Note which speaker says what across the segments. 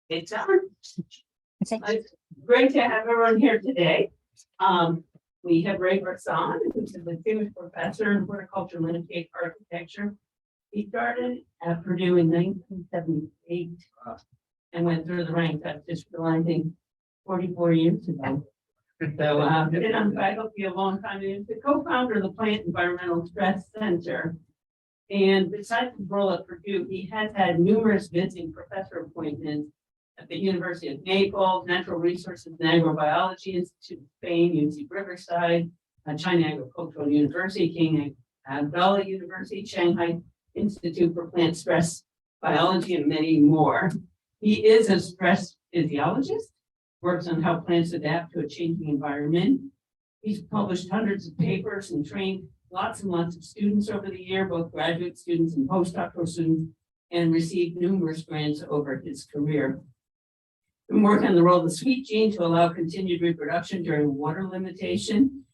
Speaker 1: It's It's great to have everyone here today. We have Ray Bressan, who's a distinguished professor in horticulture landscape architecture. He started at Purdue in 1978 and went through the ranks. That's just realizing 44 years ago. So been on faculty a long time. He's the co-founder of the Plant Environmental Stress Center. And besides his role at Purdue, he has had numerous visiting professor appointments at the University of Naples, Natural Resources and Agrobiology Institute of Spain, UC Riverside, China Agricultural University, King Abdullah University, Shanghai Institute for Plant Stress Biology, and many more. He is a stress physiologist, works on how plants adapt to a changing environment. He's published hundreds of papers and trained lots and lots of students over the year, both graduate students and postdoctoral students, and received numerous grants over his career. Been working on the role of the sweet gene to allow continued reproduction during water limitation,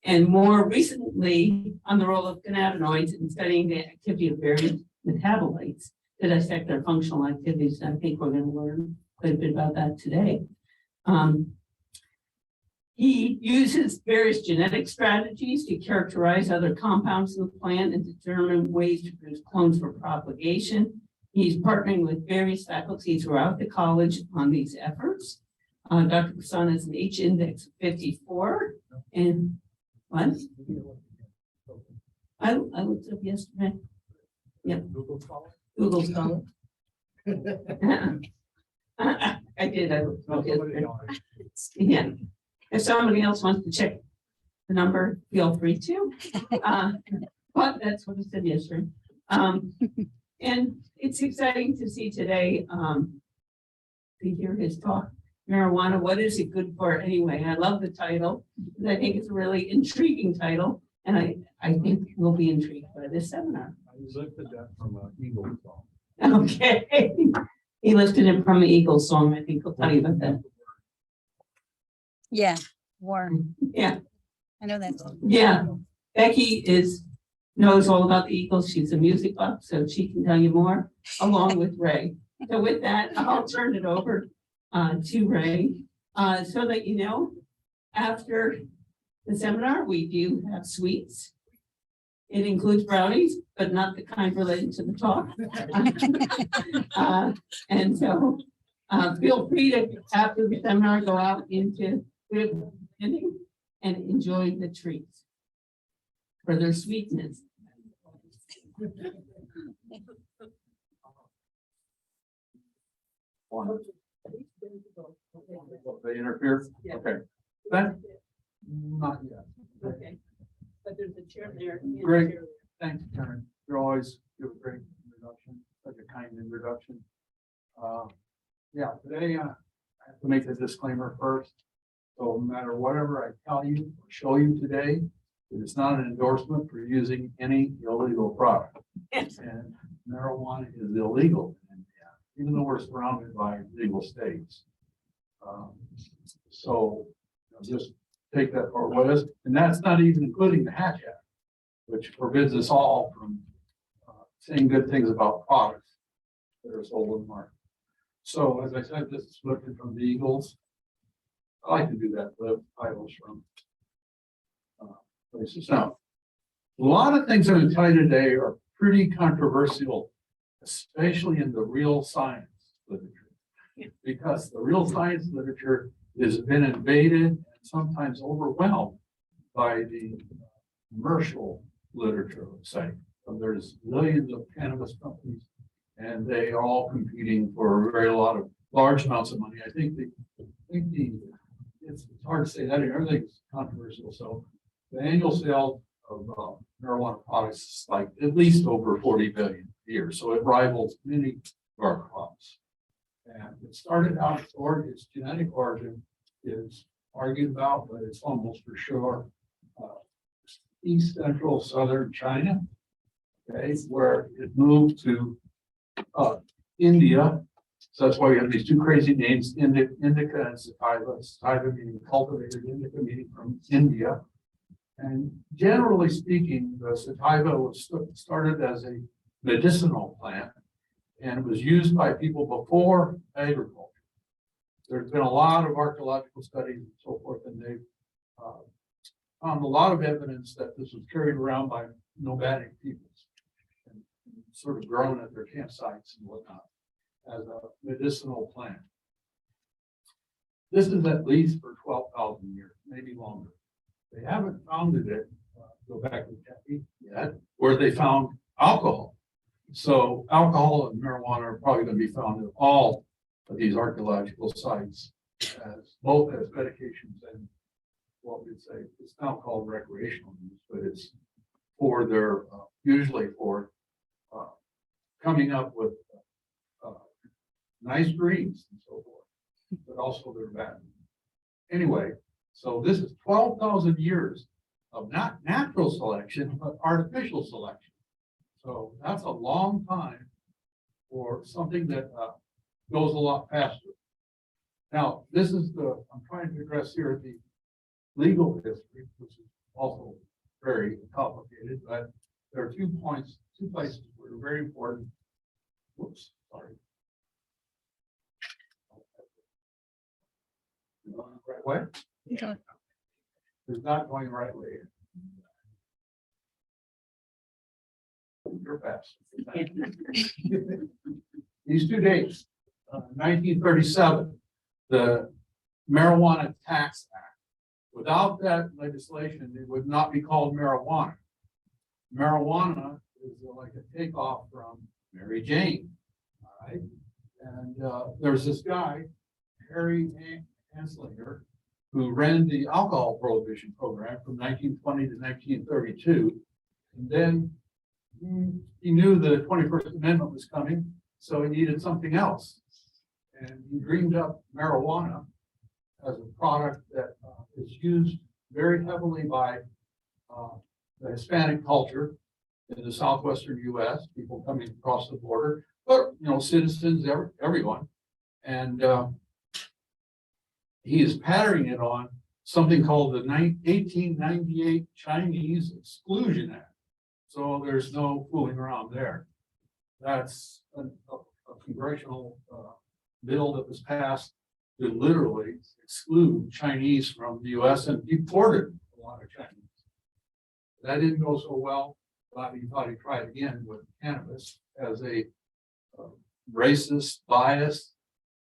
Speaker 1: and more recently on the role of cannabinoids in studying the activity of various metabolites to dissect their functional activities. I think we're going to learn quite a bit about that today. He uses various genetic strategies to characterize other compounds in the plant and determine ways to produce clones for propagation. He's partnering with various faculty throughout the college on these efforts. Dr. Bressan has an H index of 54. And what? I looked up yesterday. Yeah. Google Scholar. I did. I looked up yesterday. Yeah. If somebody else wants to check the number, feel free to. But that's what I said yesterday. And it's exciting to see today, to hear his talk, marijuana, what is it good for anyway? I love the title, because I think it's a really intriguing title, and I think we'll be intrigued by this seminar.
Speaker 2: I lifted that from an Eagles song.
Speaker 1: Okay. He lifted it from an Eagles song. I think he'll tell you about that.
Speaker 3: Yeah, warm.
Speaker 1: Yeah.
Speaker 3: I know that.
Speaker 1: Yeah. Becky knows all about the Eagles. She's a music buff, so she can tell you more, along with Ray. So with that, I'll turn it over to Ray, so that you know, after the seminar, we do have sweets. It includes brownies, but not the kind related to the talk. And so feel free to, after the seminar, go out into the and enjoy the treats for their sweetness.
Speaker 2: They interfere?
Speaker 1: Yeah.
Speaker 2: Okay. That, not yet.
Speaker 1: Okay. But there's a chair there.
Speaker 2: Great. Thanks, Karen. You always give a great introduction, such a kind introduction. Yeah, today I have to make a disclaimer first. So no matter whatever I tell you or show you today, it is not an endorsement for using any illegal product. And marijuana is illegal in India, even though we're surrounded by legal states. So just take that for what is, and that's not even including the Hatch Act, which forbids us all from saying good things about products that are sold in the market. So as I said, this is lifted from the Eagles. I like to do that, the titles from places. Now, a lot of things that I'm telling you today are pretty controversial, especially in the real science literature, because the real science literature has been invaded and sometimes overwhelmed by the commercial literature, let's say. So there's millions of cannabis companies, and they are all competing for large amounts of money. I think it's hard to say that everything's controversial. So the annual sale of marijuana products is like at least over 40 billion a year. So it rivals many of our crops. And it started out, its genetic origin is argued about, but it's almost for sure East Central Southern China, okay, where it moved to India. So that's why we have these two crazy names, indica and sativa. Sativa meaning cultivated, indica meaning from India. And generally speaking, the sativa was started as a medicinal plant and was used by people before agriculture. there's been a lot of archaeological studies and so forth, and they've found a lot of evidence that this was carried around by nomadic peoples and sort of grown at their campsites and whatnot as a medicinal plant. This is at least for 12,000 years, maybe longer. They haven't founded it, go back to Kathy yet, where they found alcohol. So alcohol and marijuana are probably going to be found at all of these archaeological sites as both as medications and what we'd say it's now called recreational use, but it's for their usually for coming up with nice greens and so forth, but also they're bad. Anyway, so this is 12,000 years of not natural selection, but artificial selection. So that's a long time for something that goes a lot faster. Now, this is I'm trying to address here the legal history, which is also very complicated, but there are 2 points, 2 places where are very important. Whoops, sorry. Going the right way?
Speaker 3: Okay.
Speaker 2: It's not going the right way. You're fast. These 2 dates, 1937, the Marijuana Tax Act. Without that legislation, it would not be called marijuana. Marijuana is like a takeoff from Mary Jane. All right. And there's this guy, Harry Anslinger, who ran the alcohol prohibition program from 1920 to 1932. And then he knew the 21st Amendment was coming, so he needed something else. And he dreamed up marijuana as a product that is used very heavily by the Hispanic culture in the southwestern U.S., people coming across the border, but citizens, everyone. And he is patterning it on something called the 1898 Chinese Exclusion Act. So there's no fooling around there. That's a congressional bill that was passed to literally exclude Chinese from the U.S. and deported a lot of Chinese. That didn't go so well, but he thought he'd try it again with cannabis as a racist, biased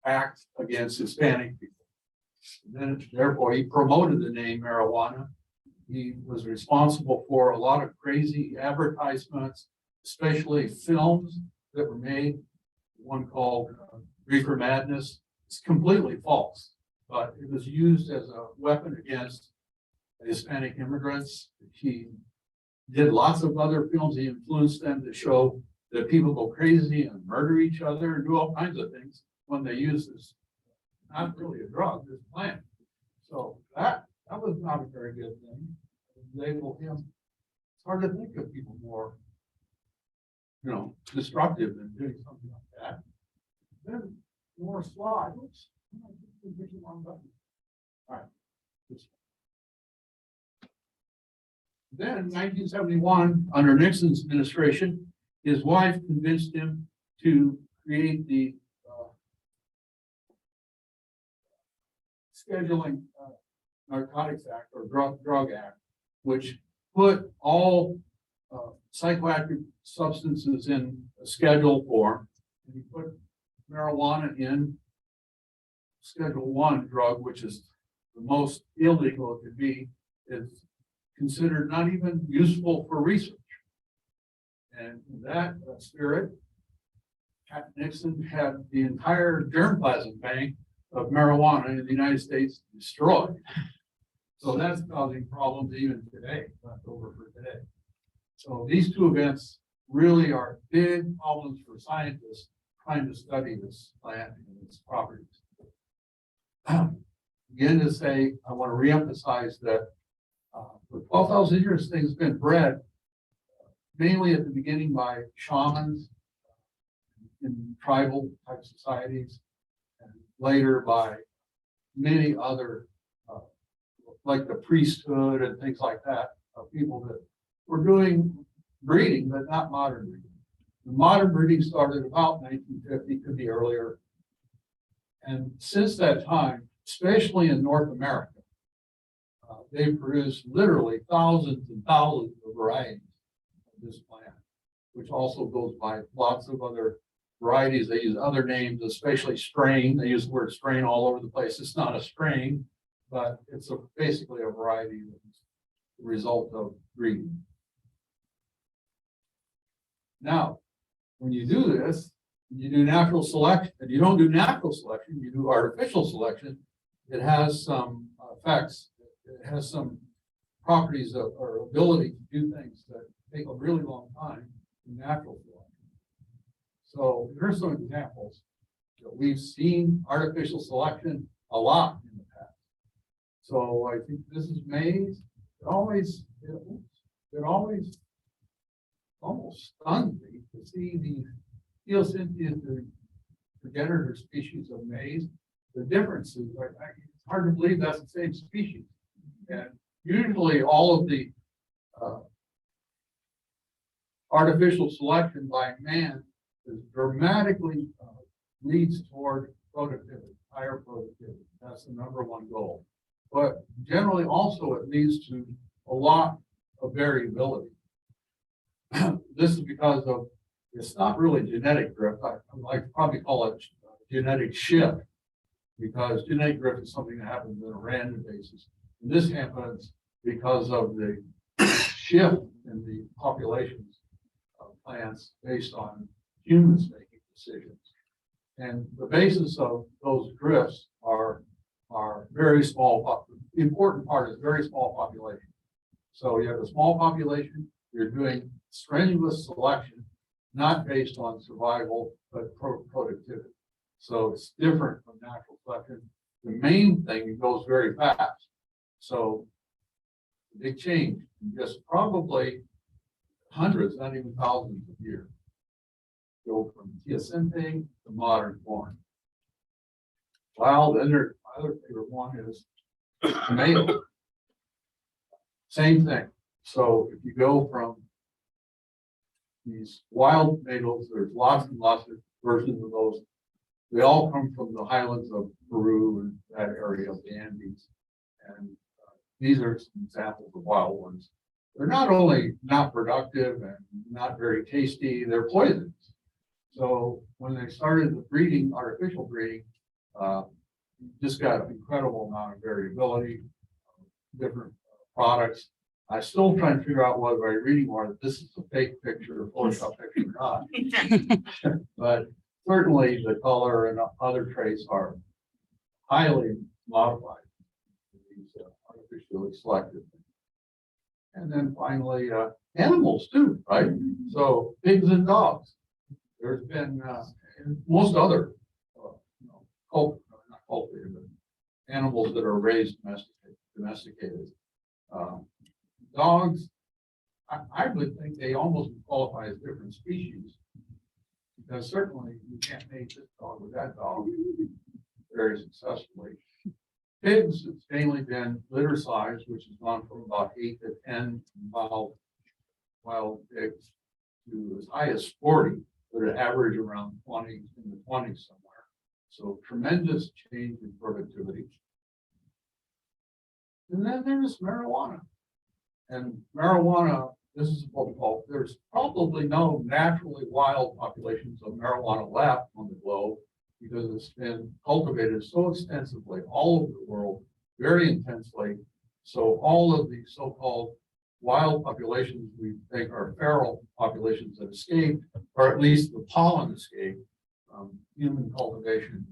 Speaker 2: act against Hispanic people. And then, therefore, he promoted the name marijuana. He was responsible for a lot of crazy advertisements, especially films that were made. One called Reefer Madness. It's completely false, but it was used as a weapon against Hispanic immigrants. He did lots of other films. He influenced them to show that people go crazy and murder each other and do all kinds of things when they use this, not really a drug, this plant. So that was not a very good thing. Label him. It's hard to think of people more, destructive than doing something like that. Then more slides. Oops. All right. Then in 1971, under Nixon's administration, his wife convinced him to create the Scheduling Narcotics Act or Drug Act, which put all psychoactive substances in a schedule form. And he put marijuana in Schedule 1 drug, which is the most illegal it could be. It's considered not even useful for research. And in that spirit, Nixon had the entire germplasm bank of marijuana in the United States destroyed. So that's causing problems even today, left over for today. So these 2 events really are big problems for scientists trying to study this plant and its properties. Again, to say, I want to reemphasize that for 12,000 years, things have been bred mainly at the beginning by shamans in tribal type societies, and later by many other, like the priesthood and things like that, people that were doing breeding, but not modern breeding. The modern breeding started about 1950, could be earlier. And since that time, especially in North America, they've produced literally thousands and thousands of varieties of this plant, which also goes by lots of other varieties. They use other names, especially strain. They use the word strain all over the place. It's not a strain, but it's basically a variety that's the result of breeding. Now, when you do this, you do natural selection, and you don't do natural selection, you do artificial selection. It has some effects. It has some properties of, or ability to do things that take a really long time in natural selection. So here's some examples that we've seen artificial selection a lot in the past. So I think this is maize. It always almost stunned me to see the Theocynthias, the progenitor species of maize. The differences, it's hard to believe that's the same species. And usually all of the artificial selection by man is dramatically leads toward productivity, higher productivity. That's the #1 goal. But generally also it leads to a lot of variability. This is because of, it's not really genetic drift. I like probably call it genetic shift, because genetic drift is something that happens on a random basis. And this happens because of the shift in the populations of plants based on humans making decisions. And the basis of those drifts are very small. The important part is very small population. So you have a small population, you're doing strenuous selection, not based on survival, but productivity. So it's different from natural selection. The main thing, it goes very fast. So big change in just probably hundreds, not even thousands of years. Go from Theocynthian to modern corn. Well, then their other favorite one is tomato. Same thing. So if you go from these wild tomatoes, there's lots and lots of versions of those. They all come from the highlands of Peru and that area of the Andes. And these are some examples of wild ones. They're not only not productive and not very tasty, they're poisonous. So when they started the breeding, artificial breeding, you just got an incredible amount of variability, different products. I still trying to figure out whether by reading more that this is a fake picture or Photoshop picture or not. But certainly the color and other traits are highly modified. These artificially selected. And then finally, animals too, right? So pigs and dogs. There's been most other, not cultivated, but animals that are raised domesticated. Dogs, I would think they almost qualify as different species, because certainly you can't make this dog with that dog very successfully. Pigs, it's mainly been litter size, which has gone from about 8 to 10 wild pigs to as high as 40, but an average around 20, in the 20s somewhere. So tremendous change in productivity. And then there's marijuana. And marijuana, this is what we call, there's probably no naturally wild populations of marijuana left on the globe, because it's been cultivated so extensively all over the world, very intensely. So all of the so-called wild populations we think are feral populations that escaped, or at least the pollen escaped human cultivation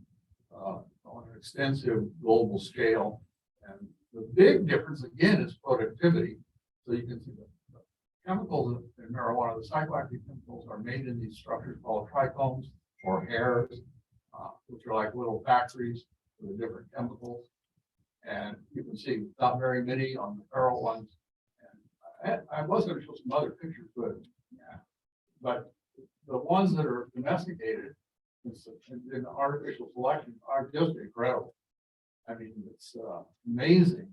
Speaker 2: on an extensive global scale. And the big difference again is productivity. So you can see the chemicals in marijuana, the psychoactive chemicals are made in these structures called trichomes or hairs, which are like little factories for the different chemicals. And you can see not very many on the feral ones. And I was going to show some other pictures, but yeah, but the ones that are domesticated in artificial selection are just incredible. I mean, it's amazing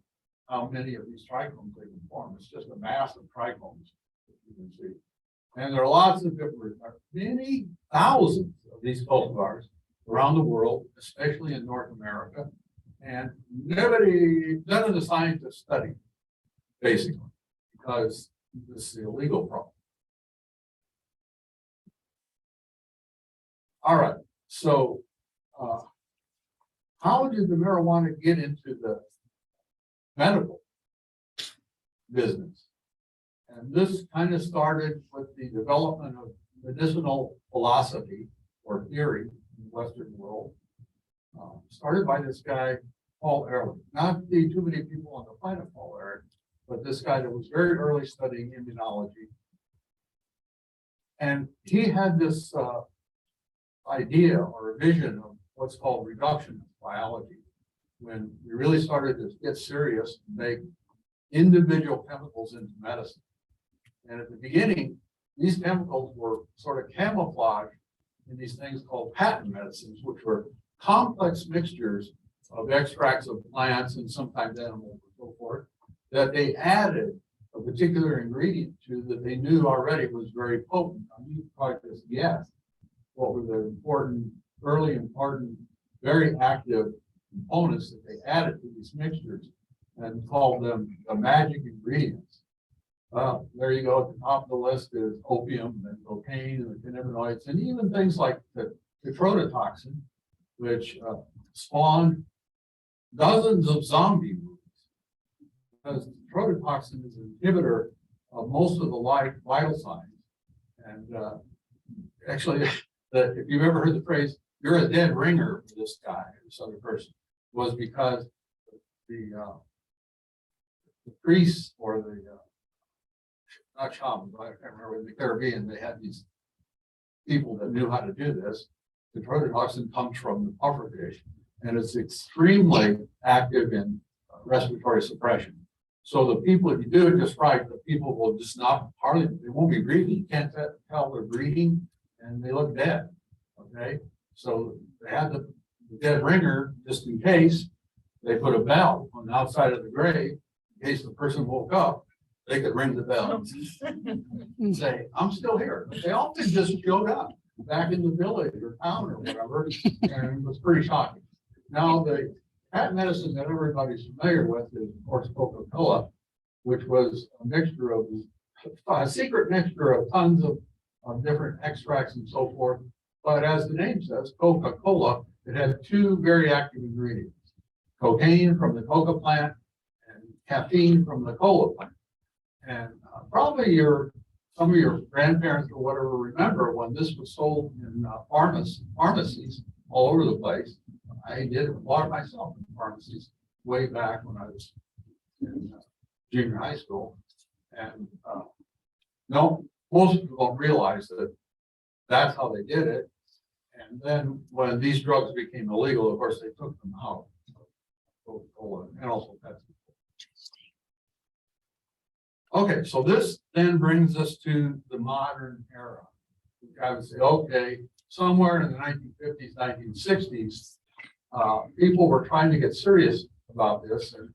Speaker 2: how many of these trichomes they can form. It's just a mass of trichomes that you can see. And there are lots of different, many thousands of these cultivars, around the world, especially in North America. And none of the scientists studied, basically, because this is a legal problem. All right, so how did the marijuana get into the medical business? And this kind of started with the development of medicinal philosophy or theory in the Western world. Started by this guy, Paul Ehrlich. Not the too many people on the planet, Paul Ehrlich, but this guy that was very early studying immunology. And he had this idea or a vision of what's called reductionist biology, when we really started to get serious and make individual chemicals into medicine. And at the beginning, these chemicals were sort of camouflaged in these things called patent medicines, which were complex mixtures of extracts of plants and sometimes animals and so forth, that they added a particular ingredient to that they knew already was very potent. I mean, you probably just guess what were the early important, very active components that they added to these mixtures and called them the magic ingredients. Well, there you go. At the top of the list is opium and cocaine and the cannabinoids, and even things like the tetrodotoxin, which spawned dozens of zombie movies. Because tetrodotoxin is an inhibitor of most of the vital signs. And actually, if you've ever heard the phrase, "you're a dead ringer" for this guy or this other person, was because the priests or the not shamans, I can't remember, in the Caribbean, they had these people that knew how to do this. The tetrodotoxin comes from the pufferfish, and it's extremely active in respiratory suppression. So the people, if you do it just right, the people will just not hardly, they won't be breathing. You can't tell they're breathing, and they look dead. Okay, so they had the dead ringer just in case. They put a bell on the outside of the grave in case the person woke up. They could ring the bell and say, "I'm still here." They often just showed up back in the village or town or whatever, and it was pretty shocking. Now, the patent medicine that everybody's familiar with is, of course, Coca-Cola, which was a secret mixture of tons of different extracts and so forth. But as the name says, Coca-Cola, it had two very active ingredients: cocaine from the coca plant and caffeine from the cola plant. And probably some of your grandparents or whatever remember when this was sold in pharmacies all over the place. I did a lot myself in pharmacies way back when I was in junior high school. And no, most people don't realize that that's how they did it. And then when these drugs became illegal, of course, they took them out. Coca-Cola and also Pepsi. Okay, so this then brings us to the modern era. I would say, okay, somewhere in the 1950s, 1960s, people were trying to get serious about this. And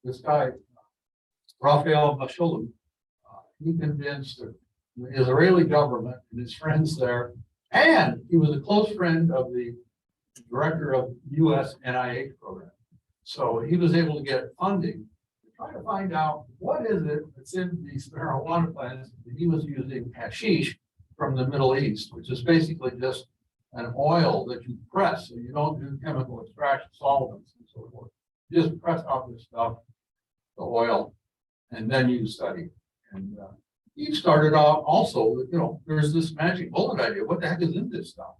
Speaker 2: this guy, Raphael Mechoulam, he convinced the Israeli government and his friends there, and he was a close friend of the director of US NIH program. So he was able to get funding to try to find out what is it that's in these marijuana plants that he was using hashish from the Middle East, which is basically just an oil that you press, so you don't do chemical extraction solvents and so forth. You just press out this stuff, the oil, and then you study. And he started out also, there's this magic bullet idea. What the heck is in this stuff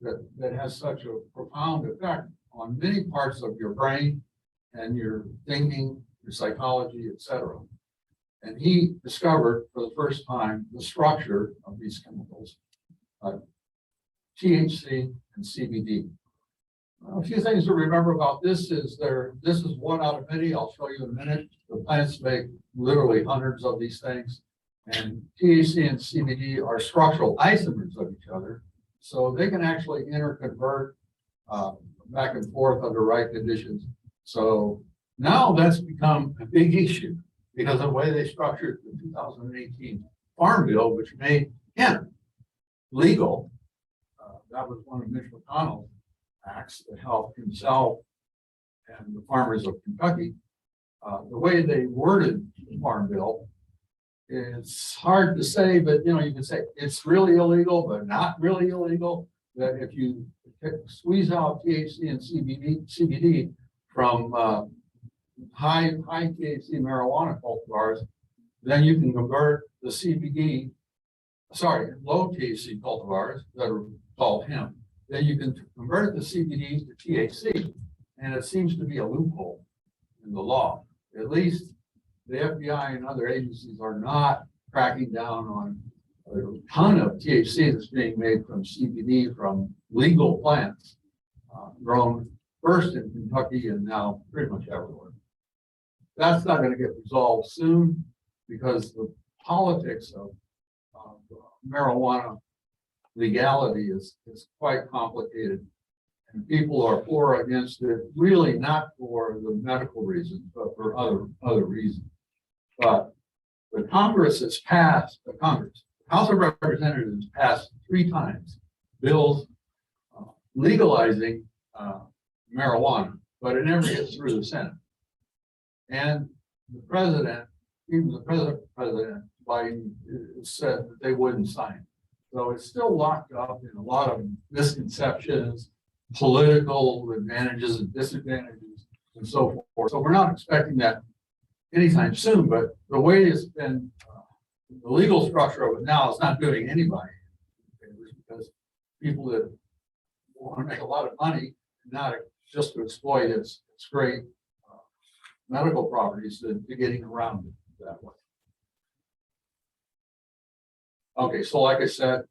Speaker 2: that has such a profound effect on many parts of your brain and your thinking, your psychology, etc. And he discovered for the first time the structure of these chemicals, THC and CBD. A few things to remember about this is this is one out of many. I'll show you in a minute. The plants make literally hundreds of these things, and THC and CBD are structural isomers of each other, so they can actually interconvert back and forth under right conditions. So now that's become a big issue because of the way they structured the 2018 Farm Bill, which made hemp legal. That was one of Mitch McConnell's acts to help himself and the farmers of Kentucky. The way they worded the Farm Bill, it's hard to say, but you can say it's really illegal, but not really illegal. That if you squeeze out THC and CBD from high THC marijuana cultivars, then you can convert the low THC cultivars that are called hemp. Then you can convert the CBD to THC, and it seems to be a loophole in the law. At least the FBI and other agencies are not cracking down on a ton of THC that's being made from CBD from legal plants grown first in Kentucky and now pretty much everywhere. That's not going to get resolved soon because the politics of marijuana legality is quite complicated. And people are for or against it, really not for the medical reasons, but for other reasons. But the Congress has passed, the House of Representatives passed 3 times bills legalizing marijuana, but it never gets through the Senate. And the president, even the President Biden said that they wouldn't sign. So it's still locked up in a lot of misconceptions, political advantages and disadvantages, and so forth. So we're not expecting that anytime soon, but the way it's been, the legal structure of it now is not doing anybody favors because people that want to make a lot of money, not just to exploit its great medical properties, to getting around it that way. Okay, so like I said,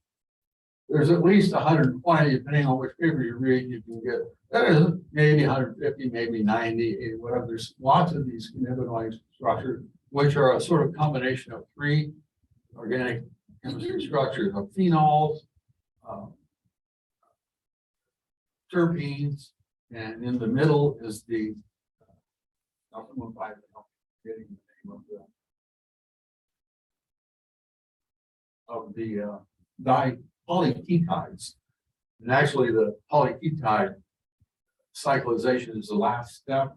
Speaker 2: there's at least 120, depending on which paper you read, you can get, that is maybe 150, maybe 90, whatever. There's lots of these cannabinoid structures, which are a sort of combination of 3 organic chemistry structures of phenols, terpenes, and in the middle is the getting the name of the polypeptides. And actually the polypeptide cyclization is the last step.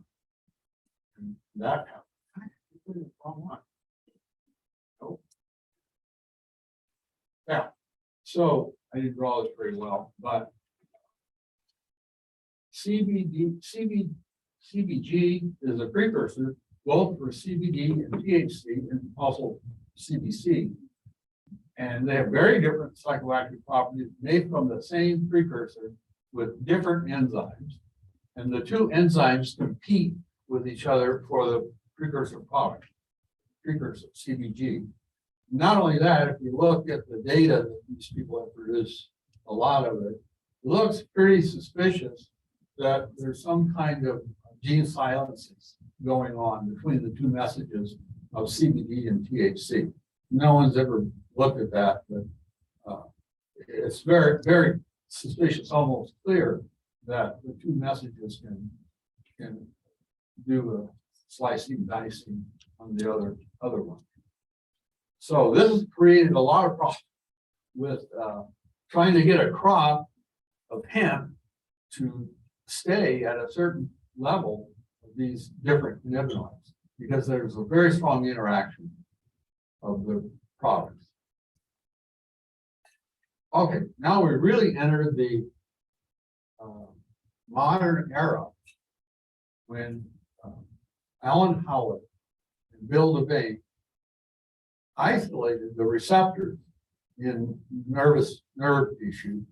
Speaker 2: And that wrong one. Nope. Yeah. So I didn't draw this very well, but CBG is a precursor both for CBD and THC and also CBC. And they have very different psychoactive properties made from the same precursor with different enzymes. And the 2 enzymes compete with each other for the precursor product, precursor CBG. Not only that, if you look at the data that these people have produced, a lot of it looks pretty suspicious that there's some kind of gene silences going on between the 2 messages of CBD and THC. No one's ever looked at that, but it's very, very suspicious, almost clear that the 2 messages can do a slicing, dicing on the other one. So this has created a lot of problems with trying to get a crop of hemp to stay at a certain level of these different cannabinoids, because there's a very strong interaction of the products. Okay, now we really entered the modern era when Alan Howard and Bill Devane isolated the receptors in nerve tissue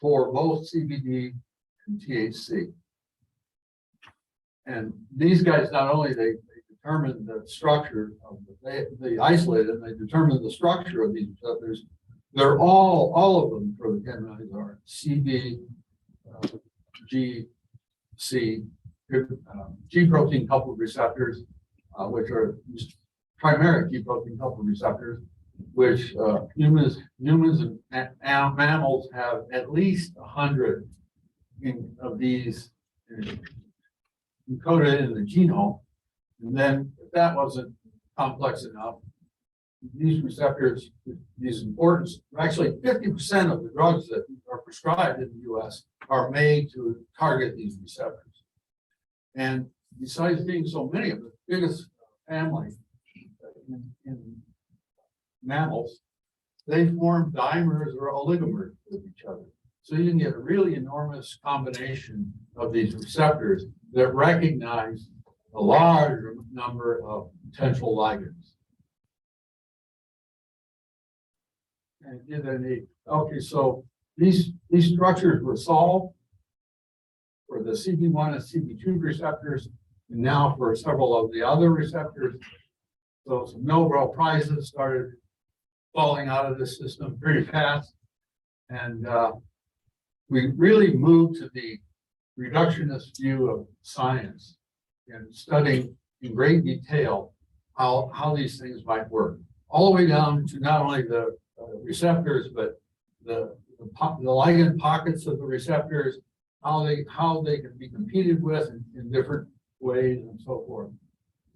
Speaker 2: for both CBD and THC. And these guys, not only they determined the structure of they isolated and they determined the structure of these receptors. They're all of them for the cannabinoids are CB, G, C, G protein coupled receptors, which are primary G protein coupled receptors, which humans and mammals have at least 100 of these encoded in the genome. And then if that wasn't complex enough, these receptors, these important, actually 50% of the drugs that are prescribed in the US are made to target these receptors. And besides being so many of the biggest family in mammals, they form dimers or oligomers with each other. So you can get a really enormous combination of these receptors that recognize a large number of potential ligands. And did any, okay, so these structures were solved for the CB1 and CB2 receptors, and now for several of the other receptors. So some Nobel Prizes started falling out of this system pretty fast. And we really moved to the reductionist view of science and studying in great detail how these things might work, all the way down to not only the receptors, but the ligand pockets of the receptors, how they can be competed with in different ways and so forth.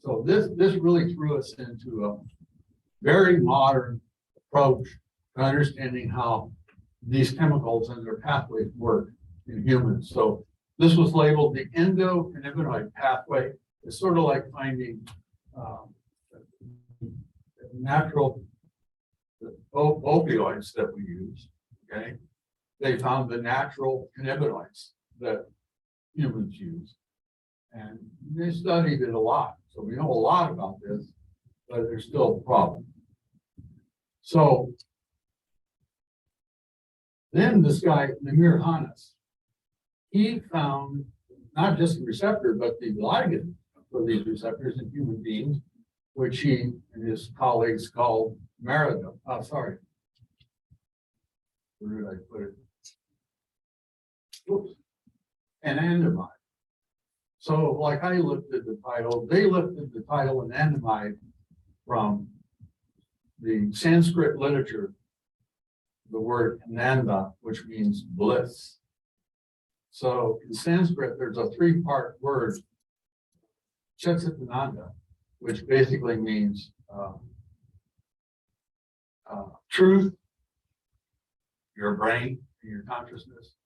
Speaker 2: So this really threw us into a very modern approach to understanding how these chemicals and their pathways work in humans. So this was labeled the endocannabinoid pathway. It's sort of like finding natural opioids that we use. Okay, they found the natural cannabinoids that humans use, and they studied it a lot. So we know a lot about this, but there's still a problem. So then this guy, Namir Hannes, he found not just the receptor, but the ligand for these receptors in human beings, which he and his colleagues called maridone. Oh, sorry. Where did I put it? Oops. Anandamide. So like I lifted the title, they lifted the title anandamide from the Sanskrit literature, the word ananda, which means bliss. So in Sanskrit, there's a three-part word, Chitananda, which basically means truth, your brain, and your consciousness,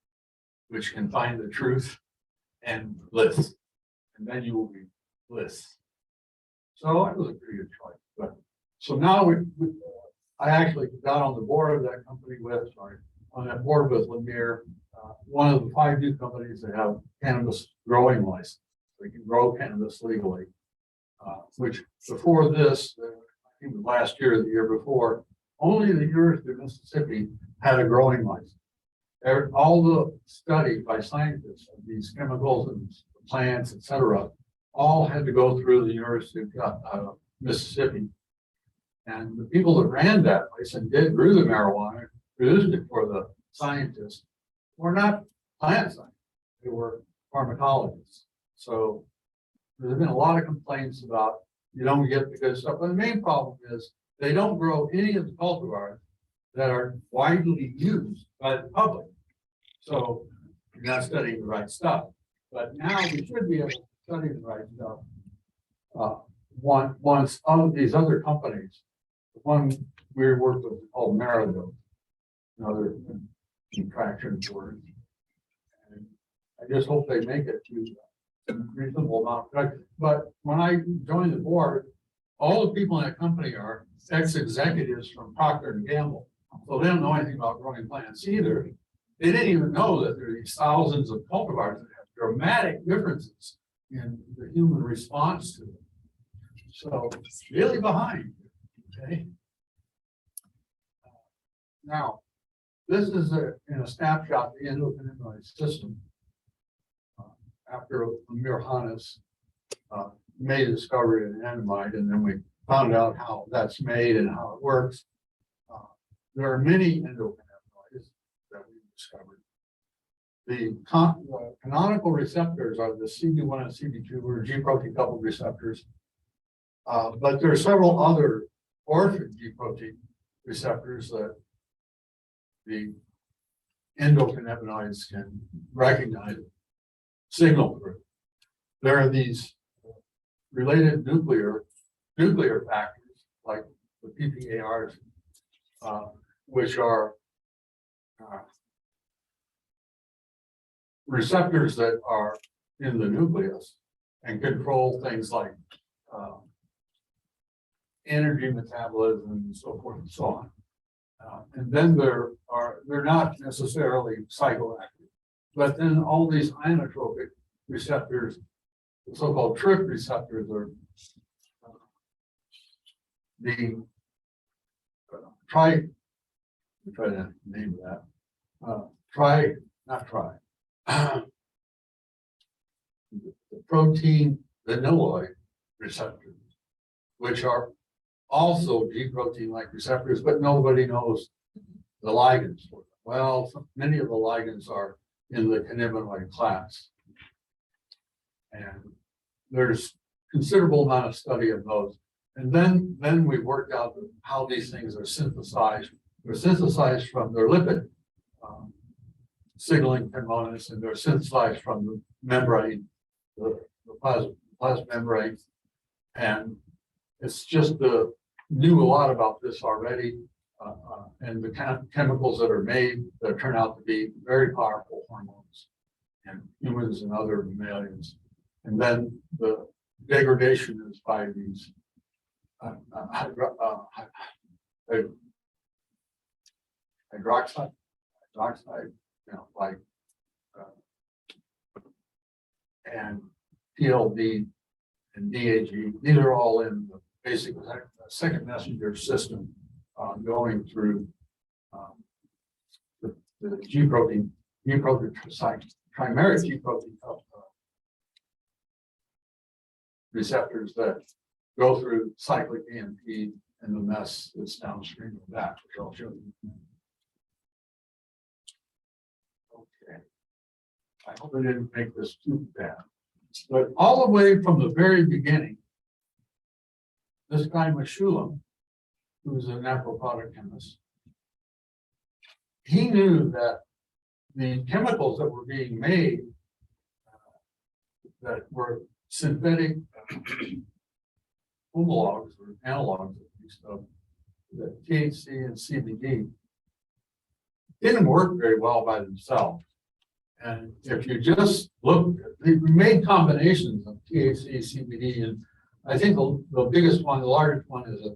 Speaker 2: which can find the truth, and bliss. And then you will be bliss. So that was a pretty good choice. But so now I actually got on the board of that company on that board with Lemire, one of the 5 new companies that have cannabis growing license. They can grow cannabis legally, which before this, I think it was last year or the year before, only the University of Mississippi had a growing license. All the study by scientists of these chemicals and plants, et cetera, all had to go through the University of Mississippi. And the people that ran that place and grew the marijuana, produced it for the scientists, were not plant scientists, they were pharmacologists. So there's been a lot of complaints about you don't get the good stuff. But the main problem is they don't grow any of the cultivars that are widely used by the public. So you're not studying the right stuff. But now we should be able to study the right stuff. Once all of these other companies, the one we worked with called Maridone, another contraction word. And I just hope they make it to a reasonable amount of production. But when I joined the board, all the people in that company are ex-executives from Procter and Gamble. So they don't know anything about growing plants either. They didn't even know that there are these thousands of cultivars that have dramatic differences in the human response to them. So really behind, okay? Now, this is in a snapshot, the endocannabinoid system. After Amir Hannes made a discovery in anandamide, and then we found out how that's made and how it works. There are many endocannabinoids that we discovered. The canonical receptors are the CB1 and CB2, or G protein coupled receptors. But there are several other orphan G protein receptors that the endocannabinoids can recognize, signal through. There are these related nuclear factors, like the the PPARs, which are receptors that are in the nucleus and control things like energy metabolism and so forth and so on. And then they're not necessarily psychoactive, but then all these inotropic receptors, the so-called TRIP receptors, are the try to name that the protein vanilloid receptors, which are also G protein-like receptors, but nobody knows the ligands for them. Well, many of the ligands are in the cannabinoid class. And there's considerable amount of study of those. And then we worked out how these things are synthesized. They're synthesized from their lipid signaling components, and they're synthesized from the membrane, the plasma membrane. And it's just knew a lot about this already. And the kind of chemicals that are made that turn out to be very powerful hormones in humans and other mammalians. And then the degradation is by these hydroxide, like and PLD and DAG. These are all in the basic second messenger system going through the G protein site, trimeric G protein receptors that go through cyclic AMP and the mess that's downstream of that, which I'll show you. Okay. I hope I didn't make this too bad. But all the way from the very beginning, this guy Meshulam, who's a natural product chemist, he knew that the chemicals that were being made that were synthetic homologs or analogs at least of the THC and CBD didn't work very well by themselves. And if you just look, they made combinations of THC, CBD, and I think the biggest one, the largest one, is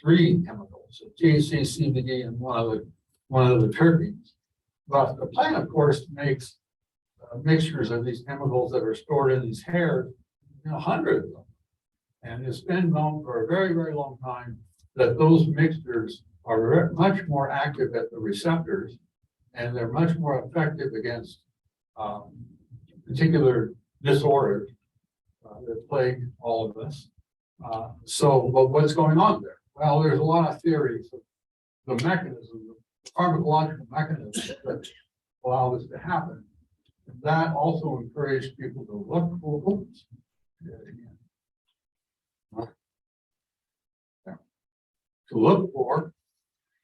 Speaker 2: 3 chemicals: THC, CBD, and one of the terpenes. But the plant, of course, makes mixtures of these chemicals that are stored in these hairs, hundreds of them. And it's been known for a very, very long time that those mixtures are much more active at the receptors, and they're much more effective against particular disorders that plague all of us. But what's going on there? Well, there's a lot of theories of the mechanism, the pharmacological mechanism that allow this to happen. And that also encouraged people to look for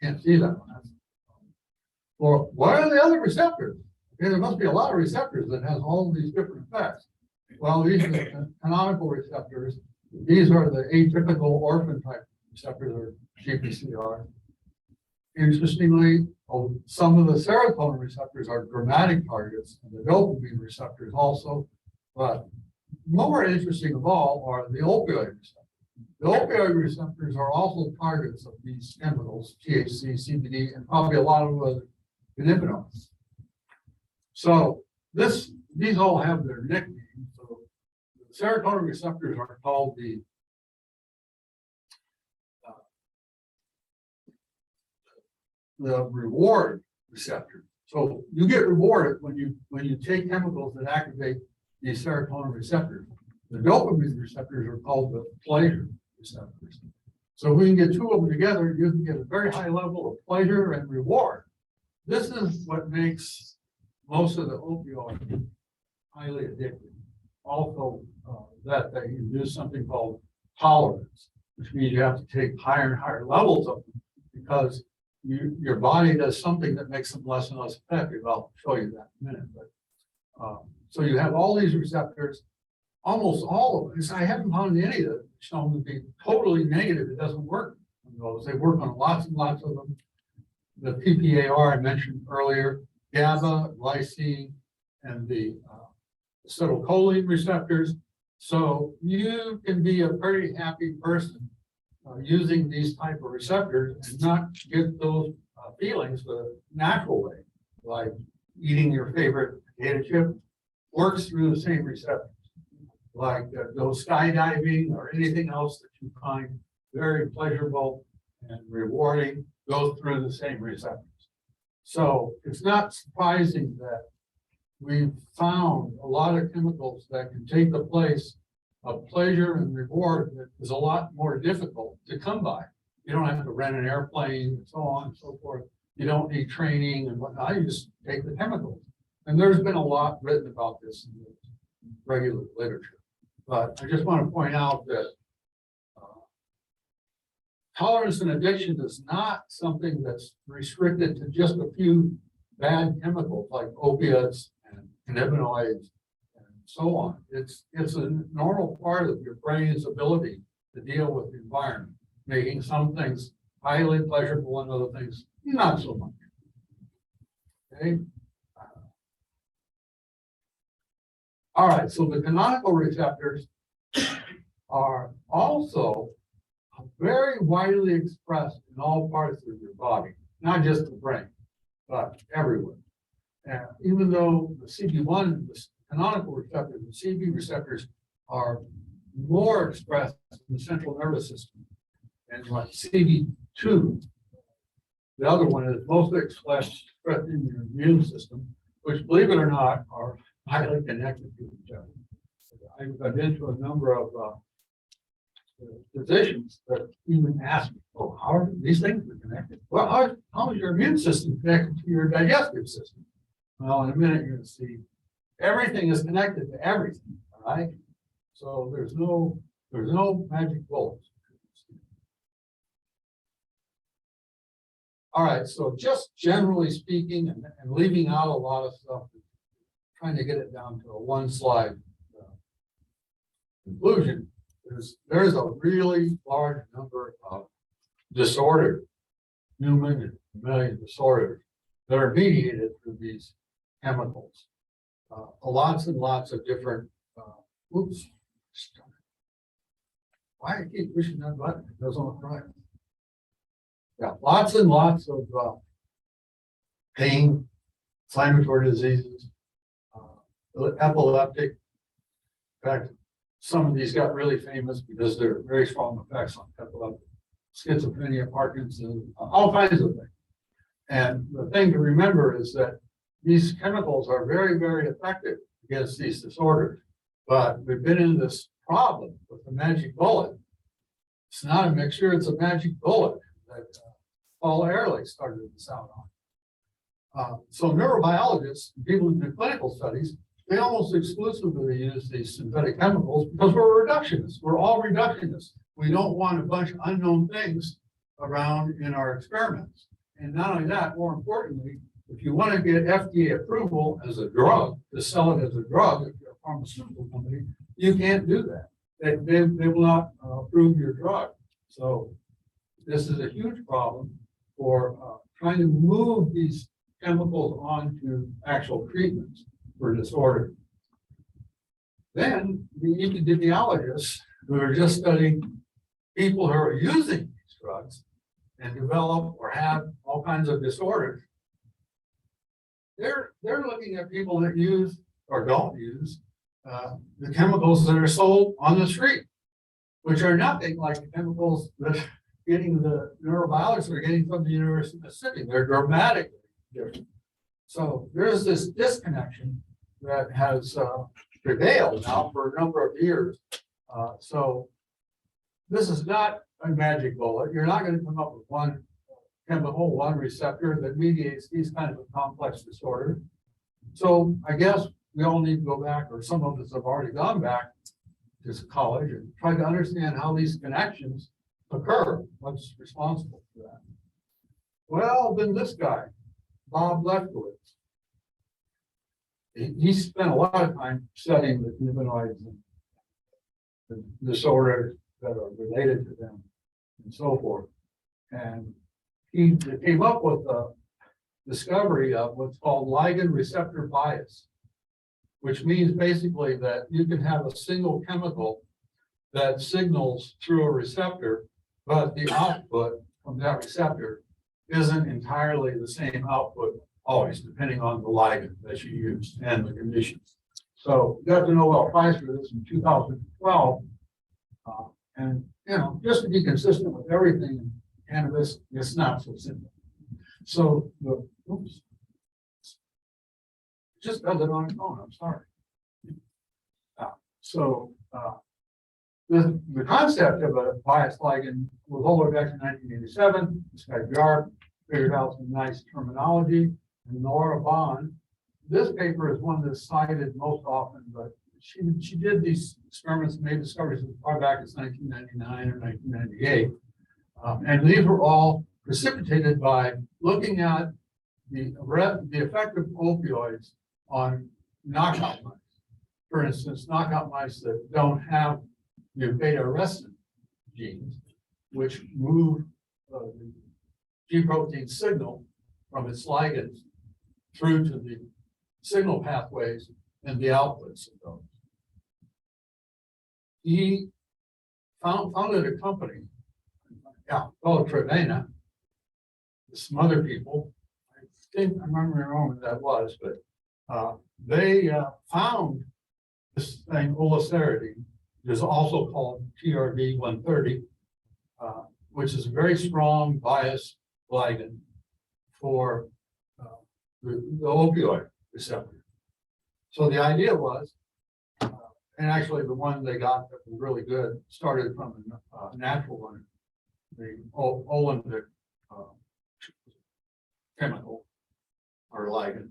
Speaker 2: can't see that one. Or what are the other receptors? Okay, there must be a lot of receptors that has all these different effects. Well, these are the canonical receptors. These are the atypical orphan type receptors, or GPCR. Interestingly, some of the serotonin receptors are dramatic targets, and the dopamine receptors also. But more interesting of all are the opioid receptors. The opioid receptors are also targets of these chemicals, THC, CBD, and probably a lot of other cannabinoids. So these all have their nicknames. So the serotonin receptors are called the reward receptor. So you get rewarded when you take chemicals that activate these serotonin receptors. The dopamine receptors are called the pleasure receptors. So if we can get 2 of them together, you can get a very high level of pleasure and reward. This is what makes most of the opioids highly addictive. Also, that they induce something called tolerance, which means you have to take higher and higher levels of them because your body does something that makes them less and less effective. I'll show you that in a minute. But so you have all these receptors, almost all of them. I haven't found any that shown to be totally negative. It doesn't work on those. They work on lots and lots of them. The PPAR I mentioned earlier, GABA, lysine, and the acetylcholine receptors. So you can be a pretty happy person using these type of receptors and not get those feelings the natural way, like eating your favorite potato chip works through the same receptors. Like go skydiving or anything else that you find very pleasurable and rewarding goes through the same receptors. So it's not surprising that we've found a lot of chemicals that can take the place of pleasure and reward that is a lot more difficult to come by. You don't have to rent an airplane and so on and so forth. You don't need training and whatnot. You just take the chemicals. And there's been a lot written about this in the regular literature. But I just want to point out that tolerance and addiction is not something that's restricted to just a few bad chemicals like opiates and cannabinoids and so on. It's a normal part of your brain's ability to deal with the environment, making some things highly pleasurable and other things not so much. Okay. All right, so the canonical receptors are also very widely expressed in all parts of your body, not just the brain, but everywhere. And even though the CB1, the canonical receptors, the CB receptors are more expressed in the central nervous system, and like CB2, the other one is mostly expressed in your immune system, which, believe it or not, are highly connected to each other. I've been to a number of physicians that even ask me, "Oh, how are these things connected?" Well, how is your immune system connected to your digestive system? Well, in a minute you're going to see everything is connected to everything. All right, so there's no magic bullets. All right, so just generally speaking, and leaving out a lot of stuff, trying to get it down to a one slide conclusion, there's a really large number of disorders, human and mammalian disorders, that are mediated through these chemicals. Lots and lots of different, oops, why I keep pushing that button? It doesn't look right. Yeah, lots and lots of pain, inflammatory diseases, epileptic. In fact, some of these got really famous because they're very strong effects on epileptic, schizophrenia, Parkinson's, all kinds of things. And the thing to remember is that these chemicals are very, very effective against these disorders. But we've been in this problem with the magic bullet. It's not a mixture, it's a magic bullet that Paul Ehrlich started this out on. So neurobiologists, people who do clinical studies, they almost exclusively use these synthetic chemicals because we're reductionists. We're all reductionists. We don't want a bunch of unknown things around in our experiments. And not only that, more importantly, if you want to get FDA approval as a drug, to sell it as a drug, if you're a pharmaceutical company, you can't do that. They will not approve your drug. So this is a huge problem for trying to move these chemicals onto actual treatments for disorder. Then the epidemiologists who are just studying people who are using these drugs and develop or have all kinds of disorders, they're looking at people that use or don't use the chemicals that are sold on the street, which are nothing like the chemicals that getting the neurobiologists are getting from the University of Mississippi. They're dramatically different. So there's this disconnection that has prevailed now for a number of years. So this is not a magic bullet. You're not going to come up with one chemical, one receptor that mediates these kinds of complex disorders. So I guess we all need to go back, or some of us have already gone back to college and try to understand how these connections occur. What's responsible for that? Well, then this guy, Bob Lefkowitz, he spent a lot of time studying the cannabinoids and the disorders that are related to them and so forth. And he came up with the discovery of what's called ligand receptor bias, which means basically that you can have a single chemical that signals through a receptor, but the output from that receptor isn't entirely the same output always, depending on the ligand that you use and the conditions. So got the Nobel Prize for this in 2012. And, just to be consistent with everything in cannabis, it's not so simple. So just does it on its own, I'm sorry. The concept of a biased ligand was all the way back to 1987. This guy Jarp figured out some nice terminology, and Nora Bond. This paper is one that's cited most often, but she did these experiments and made discoveries as far back as 1999 or 1998. And these were all precipitated by looking at the effect of opioids on knockout mice. For instance, knockout mice that don't have the beta-arrestin genes, which move the G protein signal from its ligands through to the signal pathways and the outputs of those. He founded a company, called Trevena, with some other people. I think I remember when that was, but they found this thing, oliceridine, which is also called TRV 130, which is a very strong bias ligand for the opioid receptor. So the idea was, and actually the one they got that was really good started from a natural one, the Olendic chemical or ligand.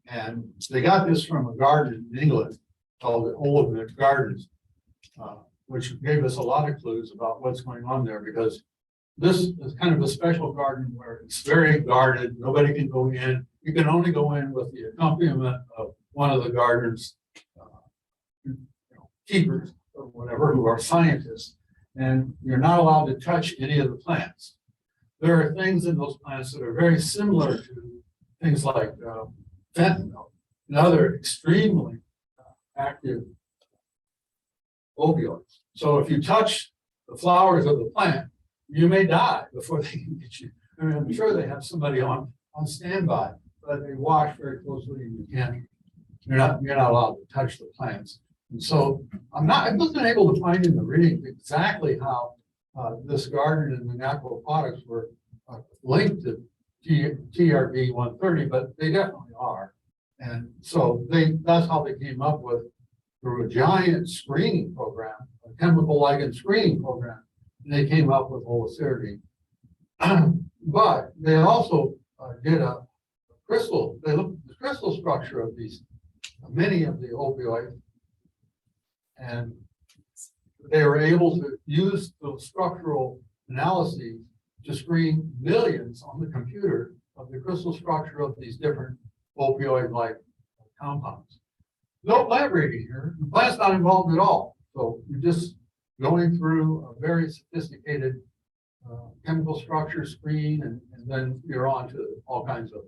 Speaker 2: And they got this from a garden in England called the Olendic Gardens, which gave us a lot of clues about what's going on there, because this is kind of a special garden where it's very guarded. Nobody can go in. You can only go in with the accompaniment of one of the garden's keepers or whatever, who are scientists, and you're not allowed to touch any of the plants. There are things in those plants that are very similar to things like fentanyl and other extremely active opioids. So if you touch the flowers of the plant, you may die before they can get you. I mean, I'm sure they have somebody on standby, but they watch very closely, and you're not allowed to touch the plants. And so I wasn't able to find in the reading exactly how this garden and the natural products were linked to TRV 130, but they definitely are. And so that's how they came up with, through a giant screening program, a chemical ligand screening program, and they came up with oliceridine. But they also did a crystal, they looked at the crystal structure of these, many of the opioids, and they were able to use those structural analyses to screen millions on the computer of the crystal structure of these different opioid-like compounds. No plant reading here. The plant's not involved at all. So you're just going through a very sophisticated chemical structure screen, and then you're on to all kinds of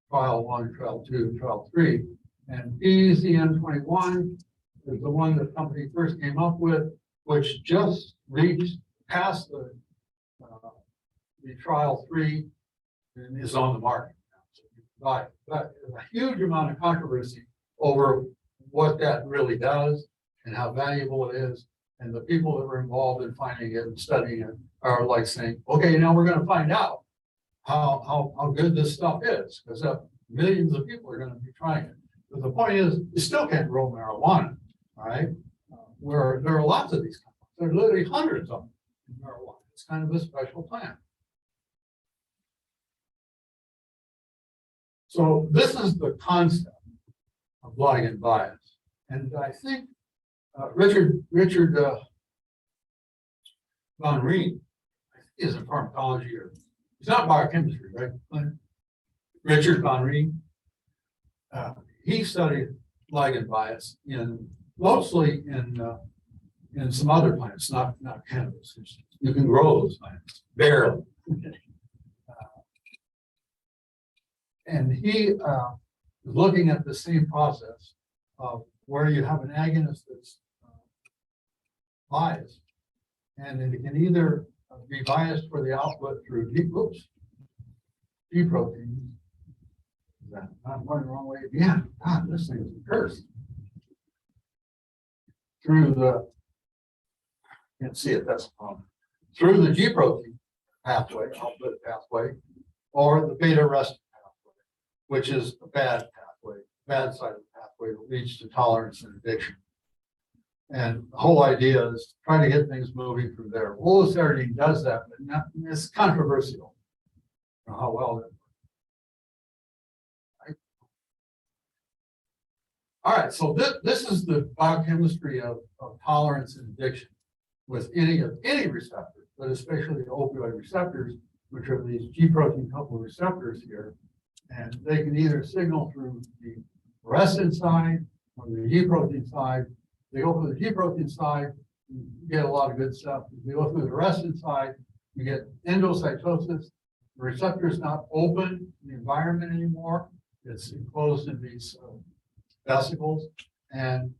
Speaker 2: trial 1, trial 2, trial 3. And PZN21 is the one the company first came up with, which just reached past the trial 3 and is on the market now. So you can buy it. But there's a huge amount of controversy over what that really does and how valuable it is. And the people that were involved in finding it and studying it are like saying, okay, now we're going to find out how good this stuff is, because millions of people are going to be trying it. But the point is, you still can't grow marijuana, all right? Where there are lots of these compounds. There are literally hundreds of them in marijuana. It's kind of a special plant. So this is the concept of ligand bias. And I think Richard Von Reen, I think he's in pharmacology, or he's not biochemistry, right? Richard Von Reen, he studied ligand bias mostly in some other plants, not cannabis. You can grow those plants barely. And he is looking at the same process of where you have an agonist that's biased, and it can either be biased for the output through G proteins. Is that not going the wrong way again? God, this thing is a curse. Through the, can't see it, that's the problem. Through the G protein pathway, output pathway, or the beta arrestin pathway, which is a bad pathway, bad side of the pathway that leads to tolerance and addiction. And the whole idea is to try to get things moving through there. Olocerdine does that, but not, it's controversial. I don't know how well that works. Right? All right, so this is the biochemistry of tolerance and addiction with any receptor, but especially the opioid receptors, which are these G protein coupled receptors here. And they can either signal through the arrestin side or the G protein side. They go through the G protein side, you get a lot of good stuff. If they go through the arrestin side, you get endocytosis. The receptor is not open in the environment anymore. It's enclosed in these vesicles, and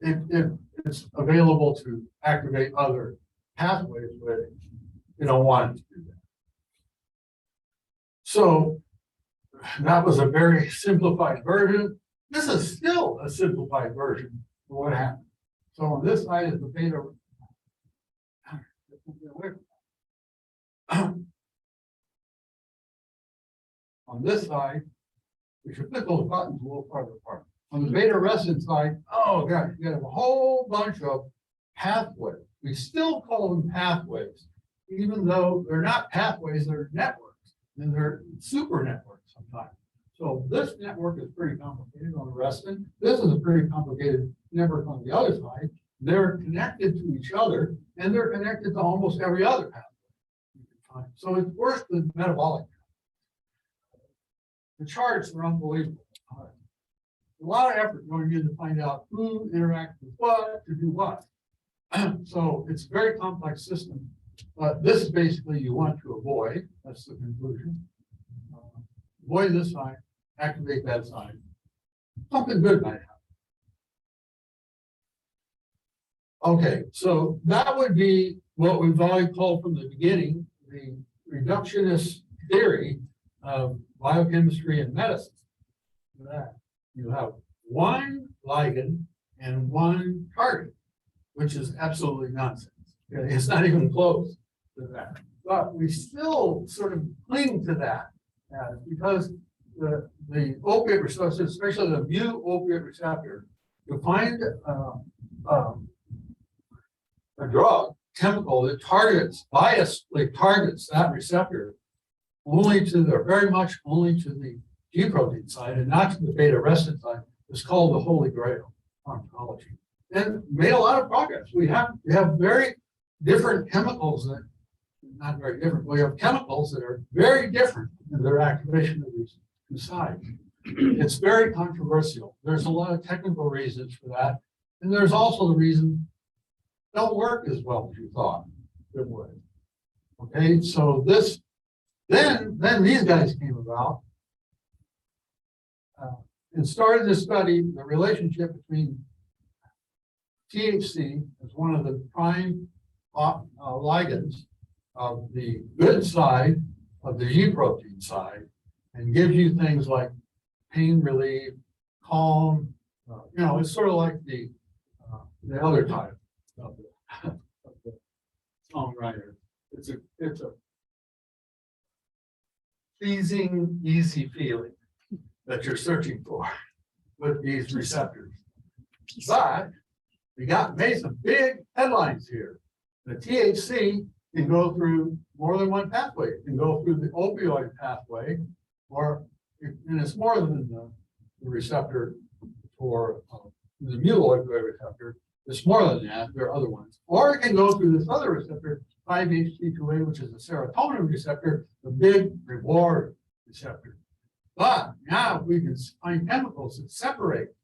Speaker 2: it's available to activate other pathways, but you don't want it to do that. So that was a very simplified version. This is still a simplified version of what happened. So on this side is the beta. On this side, we should put those buttons a little farther apart. On the beta arrestin side, oh god, you have a whole bunch of pathways. We still call them pathways, even though they're not pathways, they're networks, and they're super networks sometimes. So this network is pretty complicated on arrestin. This is a pretty complicated network on the other side. They're connected to each other, and they're connected to almost every other pathway you can find. So it's worse than metabolic. The charts are unbelievable. A lot of effort going in to find out who interacts with what to do what. So it's a very complex system. But this is basically you want to avoid. That's the conclusion. Avoid this side, activate that side. Something good might happen. Okay, so that would be what we've always called from the beginning the reductionist theory of biochemistry and medicine. That you have one ligand and one target, which is absolutely nonsense. Okay, it's not even close to that. But we still sort of cling to that because the opiate receptor, especially the mu opiate receptor, to find a drug, chemical that biasly targets that receptor only to the, very much only to the G protein side and not to the beta arrestin side, is called the holy grail pharmacology. And made a lot of progress. We have very different chemicals that, not very different, we have chemicals that are very different in their activation of these two sides. It's very controversial. There's a lot of technical reasons for that. And there's also the reason don't work as well as you thought it would. Okay, so this, then these guys came about and started to study the relationship between THC as one of the prime ligands of the good side of the G protein side, and gives you things like pain relief, calm. It's sort of like the other type of the songwriter. It's a pleasing, easy feeling that you're searching for with these receptors. But we made some big headlines here. The THC can go through more than one pathway. It can go through the opioid pathway, and it's more than the receptor for the mu opioid receptor. It's more than that. There are other ones. Or it can go through this other receptor, 5-HT2A, which is a serotonin receptor, the big reward receptor. But now we can find chemicals that separate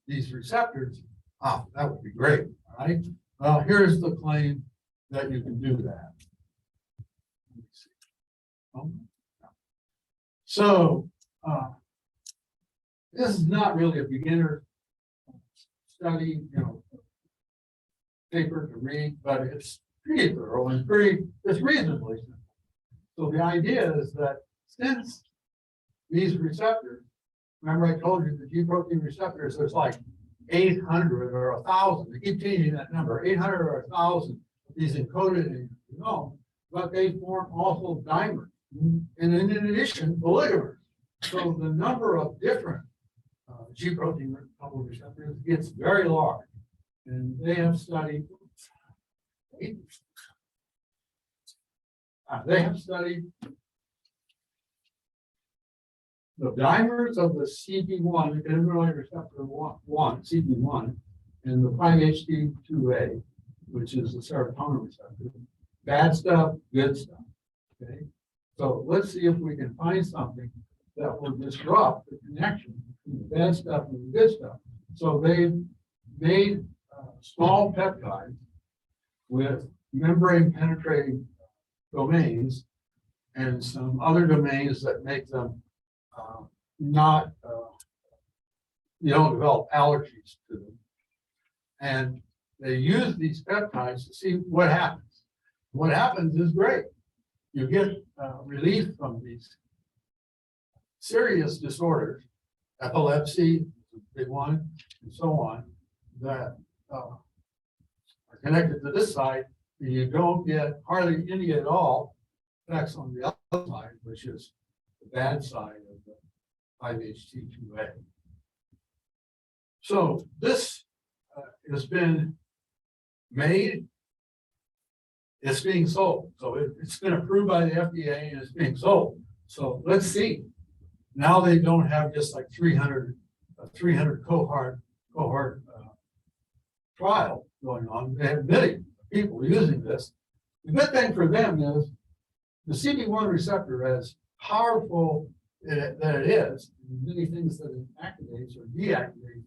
Speaker 2: these receptors. That would be great, all right? Well, here's the claim that you can do that. So, this is not really a beginner study, paper to read, but it's pretty thorough and it's reasonably simple. So the idea is that since these receptors, remember I told you the G protein receptors, there's like 800 or 1,000, they keep changing that number, 800 or 1,000, these encoded in the genome, but they form also dimers. And in addition, oligomers. So the number of different G protein coupled receptors gets very large. And they have studied the dimers of the CB1, the cannabinoid receptor 1, CB1, and the 5-HT2A, which is the serotonin receptor. Bad stuff, good stuff. Okay. So let's see if we can find something that will disrupt the connection between the bad stuff and the good stuff. So they've made small peptides with membrane penetrating domains and some other domains that make them not, you don't develop allergies to them. And they use these peptides to see what happens. What happens is great. You get relief from these serious disorders, epilepsy, big one, and so on, that are connected to this side, and you don't get hardly any at all effects on the other side, which is the bad side of the 5-HT2A. So this has been made. It's being sold. So it's been approved by the FDA and it's being sold. So let's see. Now they don't have just like 300 cohort trial going on. They have millions of people using this. The good thing for them is the CB1 receptor, as powerful that it is, many things that it activates or deactivates,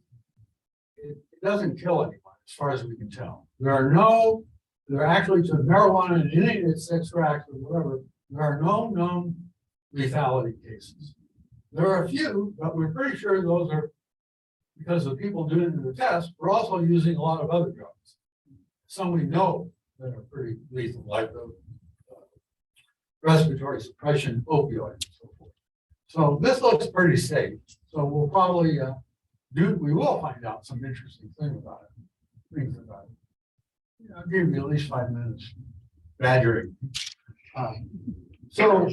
Speaker 2: it doesn't kill anyone as far as we can tell. There are actually to marijuana and any of its extracts or whatever, there are no known lethality cases. There are a few, but we're pretty sure those are because the people doing the test. We're also using a lot of other drugs. Some we know that are pretty lethal, like the respiratory suppression opioids and so forth. So this looks pretty safe. So we'll probably we will find out some interesting things about it. I'll give you at least 5 minutes badgering. So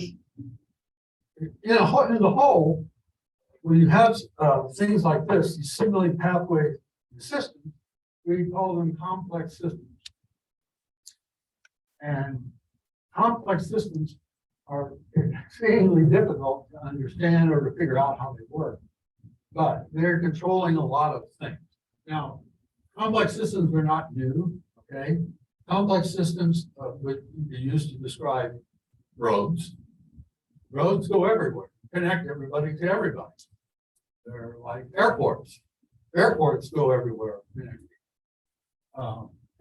Speaker 2: in the whole, when you have things like this, these signaling pathway systems, we call them complex systems. And complex systems are extremely difficult to understand or to figure out how they work, but they're controlling a lot of things. Now, complex systems are not new, okay? Complex systems would be used to describe roads. Roads go everywhere, connect everybody to everybody. They're like airports. Airports go everywhere.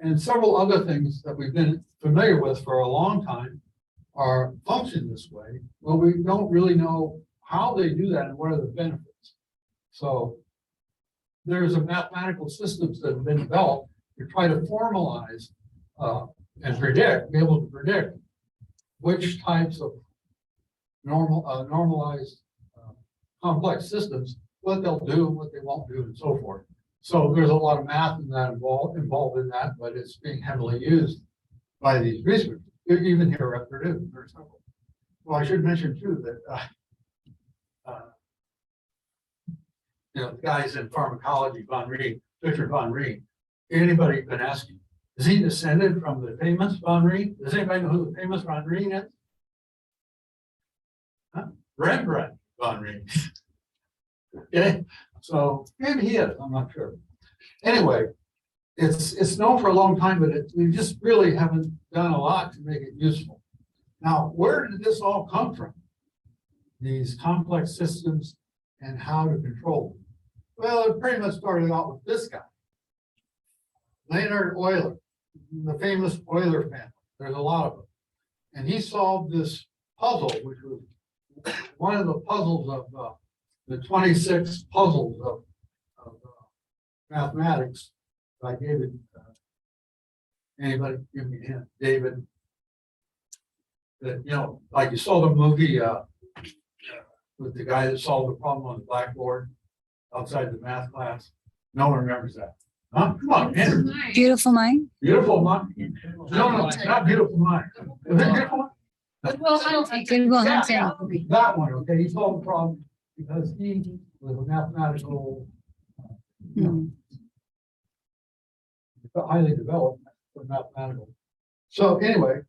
Speaker 2: And several other things that we've been familiar with for a long time are function this way, but we don't really know how they do that and what are the benefits. So there's a mathematical systems that have been developed to try to formalize and be able to predict which types of normalized complex systems, what they'll do, what they won't do, and so forth. So there's a lot of math in that involved in that, but it's being heavily used by these researchers, even here at Purdue. Well, I should mention too that the guys in pharmacology, Richard von Reen, anybody can ask you, is he descended from the famous von Reen? Does anybody know who the famous von Reen is? Huh? Rembrandt von Reen. Okay, so maybe he is, I'm not sure. Anyway, it's known for a long time, but we just really haven't done a lot to make it useful. Now, where did this all come from? These complex systems and how to control them. Well, it pretty much started out with this guy, Leonhard Euler, the famous Euler family. There's a lot of them. And he solved this puzzle, which was one of the puzzles of the 26 puzzles of mathematics. I gave it. Anybody give me a hint, David? That, you know, like you saw the movie with the guy that solved the problem on the blackboard outside the math class. No one remembers that. Huh? Come on, Andrew.
Speaker 3: Beautiful mind.
Speaker 2: Beautiful mind. No, it's not beautiful mind. Is it beautiful?
Speaker 3: Goodwill Hunting.
Speaker 2: That one, okay, he solved the problem because he was a mathematical, highly developed for mathematical. So anyway,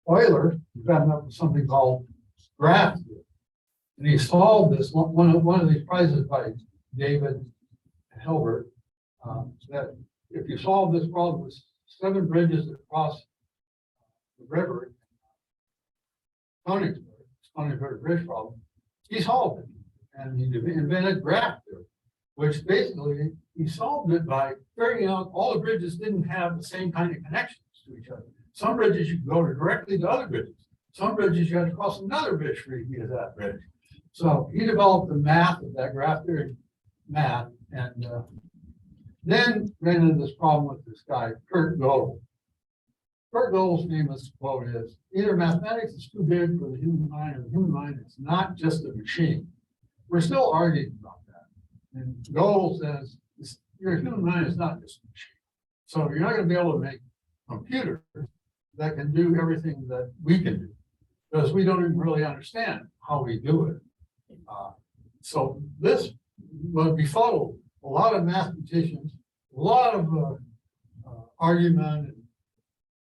Speaker 2: Euler found up with something called graph theory. And he solved this, one of these prizes by David Hilbert, that if you solve this problem with 7 bridges that cross the river, Königsberg Bridge problem, he solved it. And he invented graph theory, which basically he solved it by figuring out all the bridges didn't have the same kind of connections to each other. Some bridges you could go directly to other bridges. Some bridges you had to cross another bridge for you to get to that bridge. So he developed the math of that graph theory math, and then ran into this problem with this guy, Kurt Gödel. Kurt Gödel's famous quote is, either mathematics is too big for the human mind, or the human mind is not just a machine. We're still arguing about that. And Gödel says, your human mind is not just a machine. So you're not going to be able to make computers that can do everything that we can do, because we don't even really understand how we do it. So this would befuddle a lot of mathematicians, a lot of argument and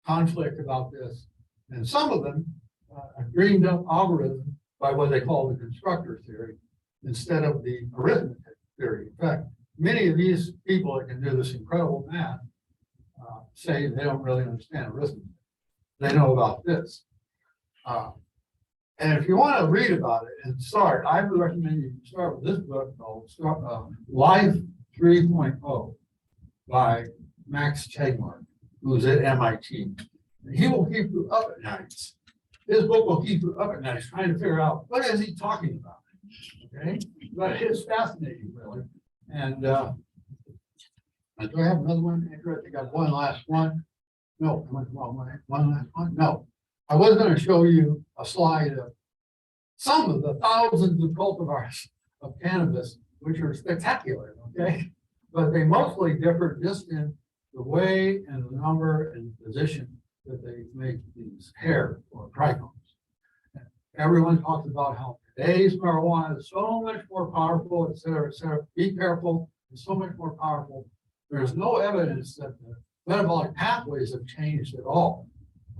Speaker 2: conflict about this. And some of them dreamed up algorithm by what they call the constructor theory instead of the arithmetic theory. In fact, many of these people that can do this incredible math say they don't really understand arithmetic. They know about this. And if you want to read about it and start, I would recommend you start with this book called Life 3.0 by Max Tegmark, who's at MIT. And he will keep you up at nights. His book will keep you up at night trying to figure out what is he talking about. Okay, but it's fascinating, really. And do I have another one, Andrew? I think I have one last one. No, one last one. No, I was going to show you a slide of some of the thousands of cultivars of cannabis, which are spectacular. Okay, but they mostly differ just in the way and the number and the position that they make these hair or trichomes. Everyone talks about how today's marijuana is so much more powerful, et cetera, et cetera. Be careful, it's so much more powerful. There's no evidence that the metabolic pathways have changed at all.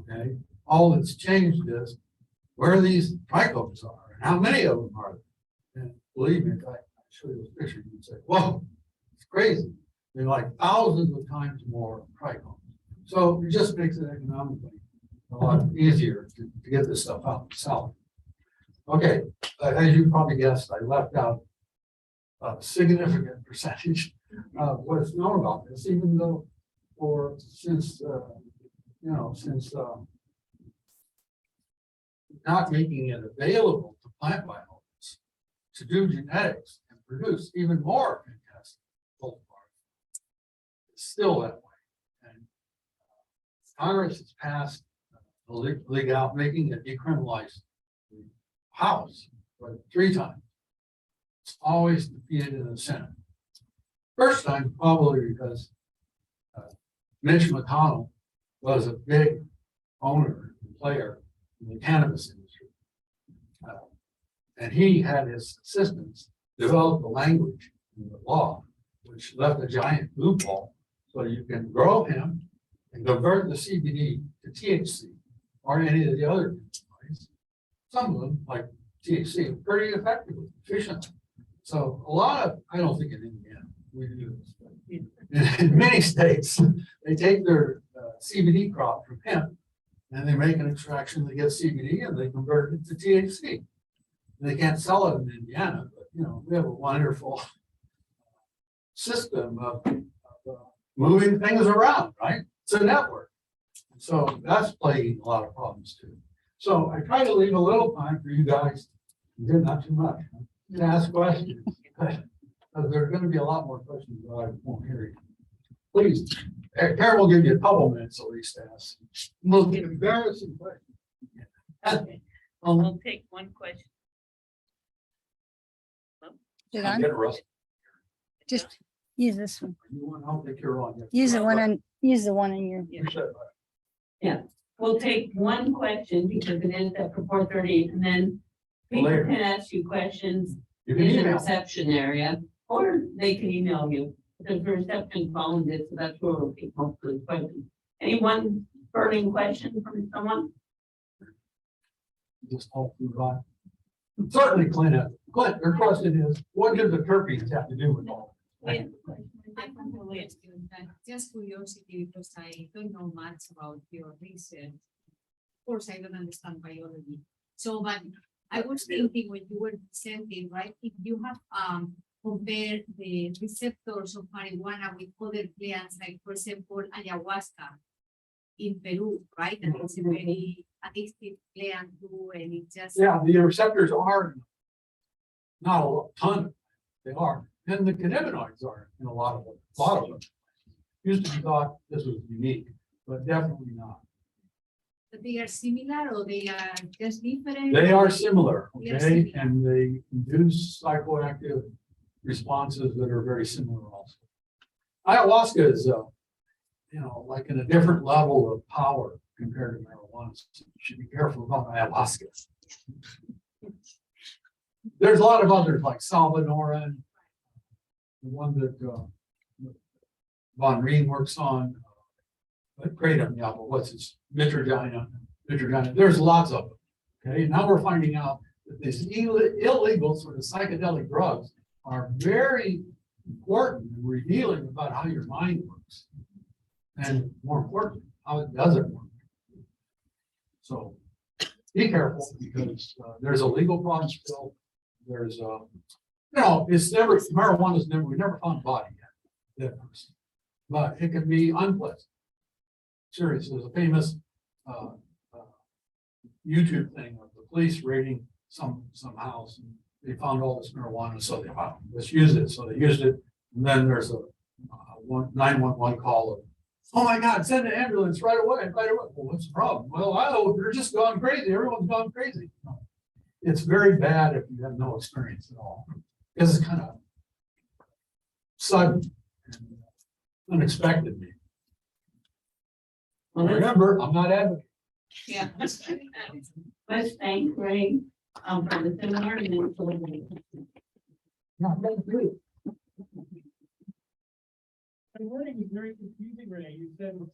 Speaker 2: Okay, all that's changed is where these trichomes are and how many of them are there. And believe me, if I show you this picture, you'd say, whoa, it's crazy. They're like thousands of times more trichomes. So it just makes it economically a lot easier to get this stuff out and sell it. Okay, as you probably guessed, I left out a significant percentage of what's known about this, even though since not making it available to plant biologists to do genetics and produce even more fantastic cultivars, it's still that way. And Congress has passed legal making it decriminalized the House, but 3 times. It's always defeated in the Senate. First time, probably because Mitch McConnell was a big owner and player in the cannabis industry. And he had his assistants develop the language in the law, which left a giant loophole so you can grow hemp and convert the CBD to THC or any of the other things. Some of them, like THC, pretty effectively, efficiently. So a lot of, I don't think in Indiana we do this, but in many states, they take their CBD crop from hemp and they make an extraction that gets CBD and they convert it to THC. They can't sell it in Indiana, but we have a wonderful system of moving things around, right? It's a network. So that's plaguing a lot of problems too. So I try to leave a little time for you guys, not too much, to ask questions. Because there's gonna be a lot more questions that I won't hear you. Please, Karen will give you a couple minutes at least to ask. Most embarrassing question.
Speaker 1: Okay, well, we'll take one question.
Speaker 3: Is it on?
Speaker 2: Get Russ.
Speaker 3: Just use this one.
Speaker 2: You want, I'll take your on.
Speaker 3: Use the one on, use the one on your.
Speaker 1: We'll take one question because it is at 4:30, and then people
Speaker 2: Later.
Speaker 1: can ask you questions
Speaker 2: You can
Speaker 1: in the
Speaker 2: email.
Speaker 1: reception area, or they can email you. Because the reception phone is, so that's where we'll take most of the questions. Any one burning question from someone?
Speaker 2: Just all through by. Certainly, Clint, their question is, what do the terpenes have to do with all?
Speaker 1: We have a question.
Speaker 4: Just curiosity, because I don't know much about your research. Of course, I don't understand biology. So, but I was thinking when you were presenting, right, if you have compared the receptors of marijuana with other plants, like for example, ayahuasca in Peru, right? And it's a very addictive plant too, and it just.
Speaker 2: Yeah, the receptors are not a ton, they are, and the cannabinoids are in a lot of them. Used to be thought this was unique, but definitely not.
Speaker 4: But they are similar or they are just different?
Speaker 2: They are similar,
Speaker 4: They are
Speaker 2: okay,
Speaker 4: similar.
Speaker 2: and they induce psychoactive responses that are very similar also. Ayahuasca is, like in a different level of power compared to marijuana. So you should be careful about ayahuasca. There's a lot of others like Salvadoran, the one that Von Reen works on, Kratom, yeah, but what's its Mitragina. There's lots of them. Okay, now we're finding out that these illegal sort of psychedelic drugs are very important in revealing about how your mind works. And more important, how it doesn't work. So be careful because there's a legal problem still. There's it's never, marijuana's never, we never found a body yet. Dead person. But it can be unpleasant. Seriously, there's a famous YouTube thing of the police raiding some house and they found all this marijuana, so they found, let's use it. So they used it. And then there's a 911 call of, oh my God, send an ambulance right away. Well, what's the problem? Well, they're just gone crazy. Everyone's gone crazy. No. It's very bad if you have no experience at all. Because it's kind of sudden and unexpected.
Speaker 1: Well,
Speaker 2: Remember, I'm not advocating.
Speaker 1: yeah. Let's thank Ray for the seminar and then for the.
Speaker 2: The wording is very confusing, Renee. You said